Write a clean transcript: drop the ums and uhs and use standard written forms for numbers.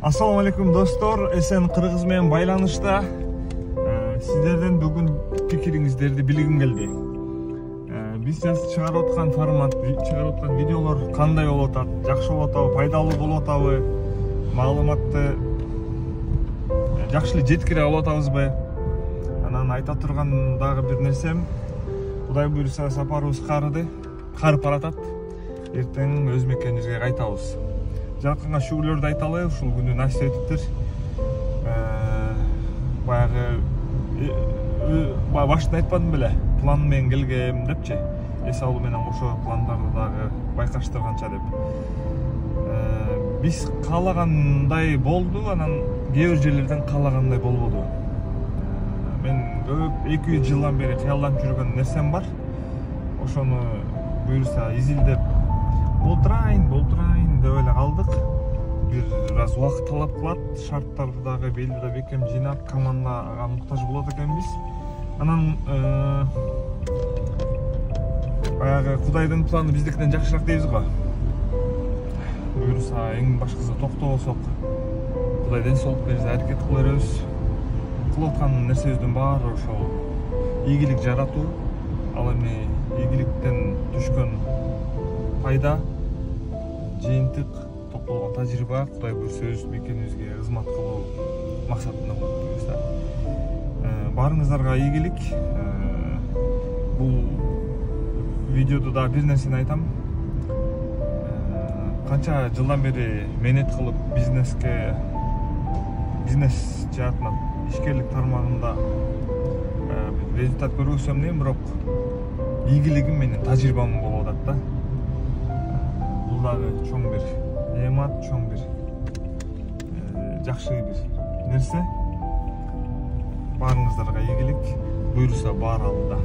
Assalamu алейкум достор, эсен Кыргыз менен байланышта. Сиздерден бүгүн пикириңиздерди билгим келди. Биз чыгарып аткан формат, чыгарып аткан видеолор кандай болуп атат, жакшы болуп атабы, пайдалуу болуп атабы, маалыматты жакшы эле жеткире алып атабызбы? Анан айта турган дагы бир нерсем, Кудай буйруса сапарыбыз карып баратат. Эртең өз мекенибизге кайтабыз. Жаркынга шүгүрлөрдү айталы, ушул күнү насип этиптир. Баягы башында айтпадым беле, план менен келгем депчи. Эс алуу менен кошо пландарды дагы байкаштырганча деп. Биз каалагандай болду, анан кээ бир жерлерден каалагандай болбоду. Мен көп 200 жылдан бери кыялданып жүргөн нерсем бар. Ошону буйруса изилдеп болтурайын деп эле калдык. Бир аз убакыт талап кылат, шарттарды дагы белгилеп бекем жыйнап, командага муктаж болот экенбиз. Анан баягы Кудайдын планы биздикинен жакшыраак дейбиз го. Буйруса эң башкысы токтобосок, Кудай денсаулык берсе аракет кыла беребиз. Кылып аткан нерсебиздин баары ошол ийгилик жаратуу, ал эми ийгиликтен түшкөн пайда, жыйынтык, топтолгон тажрыйба Кудай буйруса өз мекенибизге кызмат кылуу максатында болуп буйруса. Баарыңыздарга ийгилик. Бул видеодо да бир нерсени айтам. Канча жылдан бери мээнет кылып бизнес жаатынан ишкерлик тармагында результат көрбөсөм дейм, бирок ийгилигим менен тажрыйбам болуп атат да. Бул дагы чоң бир неамат, чоң бир жакшы бир нерсе. Баарыңыздарга ийгилик, буйруса баары алда.